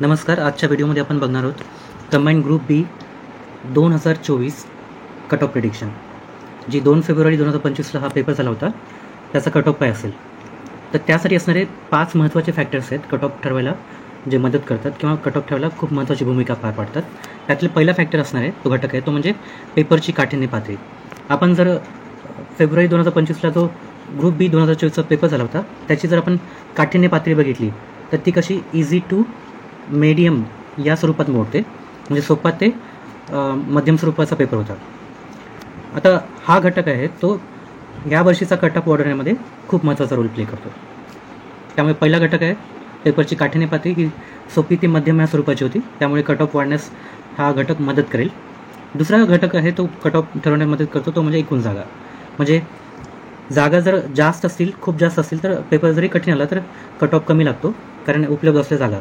नमस्कार. आजच्या व्हिडिओमध्ये आपण बघणार आहोत कंबाईंड ग्रुप बी 2024 कट ऑफ प्रेडिक्शन. जी 2 फेब्रुवारी 2025ला हा पेपर झाला होता, त्याचा कट ऑफ काय असेल. तर त्यासाठी असणारे 5 महत्त्वाचे फॅक्टर्स आहेत कट ऑफ ठरवायला, जे मदत करतात किंवा कट ऑफ ठरवायला खूप महत्त्वाची भूमिका पार पाडतात. त्यातले पहिला फॅक्टर असणार आहे, तो घटक आहे, तो म्हणजे पेपरची काठिण्य पातळी. आपण जर फेब्रुवारी 2025ला जो ग्रुप बी 2024चा पेपर झाला होता, त्याची जर आपण काठिण्य पातळी बघितली तर ती कशी इझी टू मीडियम या स्वरूपात मोडते, म्हणजे सोपा ते मध्यम स्वरूपाचा पेपर होता. आता हा घटक आहे तो या वर्षीचा कट ऑफ वाढवण्यामध्ये खूप महत्त्वाचा रोल प्ले करतो. त्यामुळे पहिला घटक आहे पेपरची काठिण्य पातळी, की सोपी ते मध्यम या स्वरूपाची होती, त्यामुळे कट ऑफ वाढण्यास हा घटक मदत करेल. दुसरा घटक आहे तो कट ऑफ ठरवण्यास मदत करतो, तो म्हणजे एकूण जागा. म्हणजे जागा जर जास्त असतील, खूप जास्त असतील, तर पेपर जरी कठीण आला तर कट ऑफ कमी लागतो, कारण उपलब्ध असल्या जागा.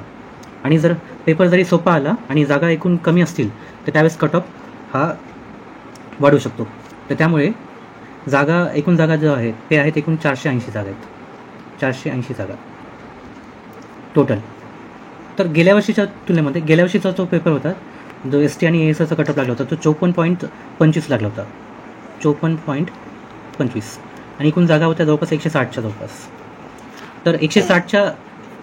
आणि जर पेपर जरी सोपा आला आणि जागा एकूण कमी असतील तर त्यावेळेस कट ऑफ हा वाढू शकतो. तर त्यामुळे एकूण जागा जो आहे ते आहेत एकूण 480 जागा आहेत. 480 जागा टोटल. तर गेल्या वर्षीच्या तुलनेमध्ये गेल्या वर्षीचा जो पेपर होता, जो ST आणि ASचा कट ऑफ लागला होता, तो 54.25 लागला होता. 54.25 आणि एकूण जागा होत्या जवळपास 160च्या जवळपास. तर 160च्या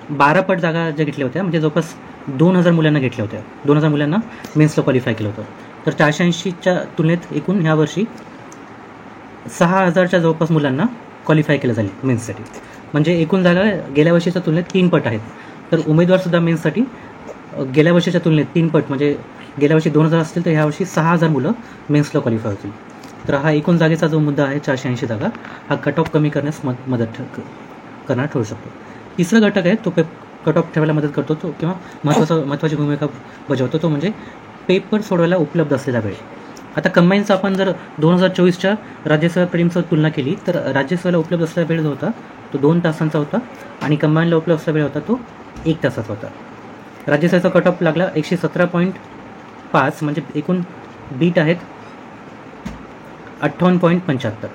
12 पट जागा ज्या घेतल्या होत्या, म्हणजे जवळपास 2000 मुलांना घेतल्या होत्या. 2000 मुलांना मेन्सला क्वालिफाय केलं होतं. तर 480च्या तुलनेत एकूण ह्या वर्षी 6000च्या जवळपास मुलांना क्वालिफाय केलं जाईल मेन्ससाठी. म्हणजे एकूण जागा गेल्या वर्षीच्या तुलनेत 3 पट आहेत. तर उमेदवारसुद्धा मेन्ससाठी गेल्या वर्षीच्या तुलनेत 3 पट, म्हणजे गेल्या वर्षी 2000 असतील तर ह्या वर्षी 6000 मुलं मेन्सला क्वालिफाय होतील. तर हा एकूण जागेचा जो मुद्दा आहे 480 जागा, हा कट ऑफ कमी करण्यास मदत करणार ठरू शकतो. तिसरा घटक आहे तो कट ऑफ ठेवायला मदत करतो, तो किंवा महत्त्वाची भूमिका बजावतो, तो म्हणजे पेपर सोडवायला उपलब्ध असलेला वेळ. आता कंबाईनचा आपण जर 2024च्या राज्यसेवा प्रीलिम्सवर तुलना केली तर राज्यसेवेला उपलब्ध असलेला वेळ जो होता तो 2 तासांचा होता आणि कंबाईनला उपलब्ध असलेला वेळ होता तो 1 तासाचा होता. राज्यसेवेचा कट ऑफ लागला 117.5, म्हणजे एकूण बीट आहेत 58.75.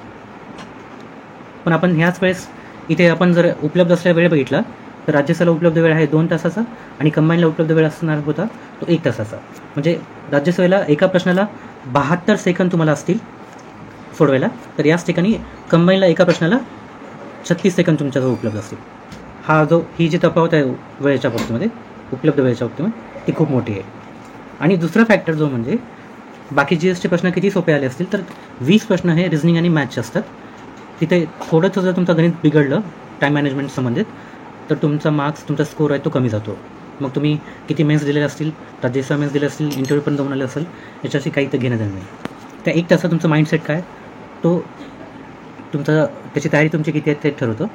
पण आपण ह्याच वेळेस इथे आपण जर उपलब्ध असलेला वेळ बघितला तर राज्यसेवेला उपलब्ध वेळ आहे 2 तासाचा आणि कंबाईनला उपलब्ध वेळ असणार होता तो 1 तासाचा. म्हणजे राज्यसेवेला एका प्रश्नाला 72 सेकंद तुम्हाला असतील सोडवायला, तर याच ठिकाणी कंबाईनला एका प्रश्नाला 36 सेकंद तुमच्याजवळ उपलब्ध असतील. ही जी तफावत आहे वेळेच्या बाबतीमध्ये, उपलब्ध वेळेच्या बाबतीमध्ये, ती खूप मोठी आहे. आणि दुसरा फॅक्टर जो म्हणजे बाकी GSचे प्रश्न किती सोपे आले असतील तर 20 प्रश्न हे रिझनिंग आणि मॅथ्सचे असतात. तिथे थोडंसं जर तुमचं गणित बिघडलं टाईम मॅनेजमेंट संबंधित तर तुमचा मार्क्स, तुमचा स्कोर आहे तो कमी जातो. मग तुम्ही किती मेन्स दिलेले असतील, राज्यसेवा मेन्स दिले असतील, इंटरव्ह्यू पण जाऊन आले असेल, याच्याशी काही तर घेणं देणं नाही. त्या 1 तासात तुमचा माइंडसेट काय तो त्याची तयारी तुमची किती आहे ते ठरवतं.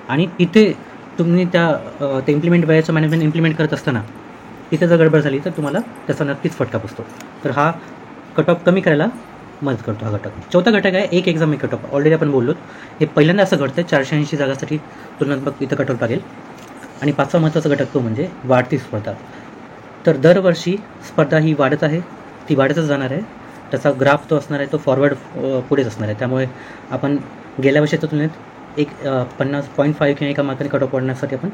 आणि तिथे तुम्ही ते इम्प्लिमेंट वेळेचं मॅनेजमेंट इम्प्लिमेंट करत असताना तिथे जर गडबड झाली तर तुम्हाला त्याचा नक्कीच फटका बसतो. तर हा कट ऑफ कमी करायला मदत करतो हा घटक. चौथा घटक आहे एक एक्झाम एक कट ऑफ. ऑलरेडी आपण बोललो, हे पहिल्यांदा असं घडतं 480 जागासाठी तुलनात्मक इथं कट ऑफ लागेल. आणि 5वा महत्त्वाचा घटक तो म्हणजे वाढती स्पर्धा. तर दरवर्षी स्पर्धा ही वाढत आहे, ती वाढतच जाणार आहे. त्याचा ग्राफ तो असणार आहे तो फॉरवर्ड पुढेच असणार आहे. त्यामुळे आपण गेल्या वर्षाच्या तुलनेत 50.5 किंवा 1 मार्काने कट ऑफ वाढण्यासाठी आपण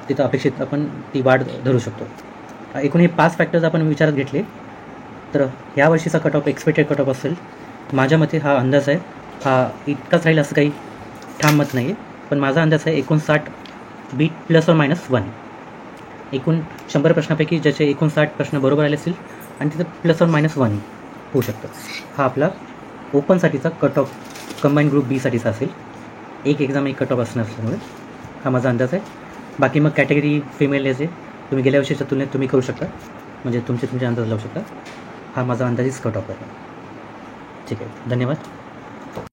तिथं अपेक्षित आपण ती वाढ धरू शकतो. एकूण हे 5 फॅक्टर्स आपण विचारात घेतले तर ह्या वर्षीचा cut off expected cut off असेल. माझ्या मते हा अंदाज आहे, हा इतकाच राहील असं काही ठाम मत नाही आहे, पण माझा अंदाज आहे 59 बीट ±1. एकूण 100 प्रश्नापैकी ज्याचे 59 प्रश्न बरोबर आले असतील आणि तिथं ±1 होऊ शकतं. हा आपला ओपनसाठीचा कट ऑफ कंबाईन ग्रुप बीसाठीचा असेल. एक एक्झाम एक कट ऑफ असणार असल्यामुळे हा माझा अंदाज आहे. बाकी मग कॅटेगरी फिमेल जे तुम्ही गेल्या वर्षीच्या तुलनेत तुम्ही करू शकता, म्हणजे तुमचे अंदाज लावू शकता. हा माझा अंदाजीच कट ऑफ आहे. ठीक आहे, धन्यवाद.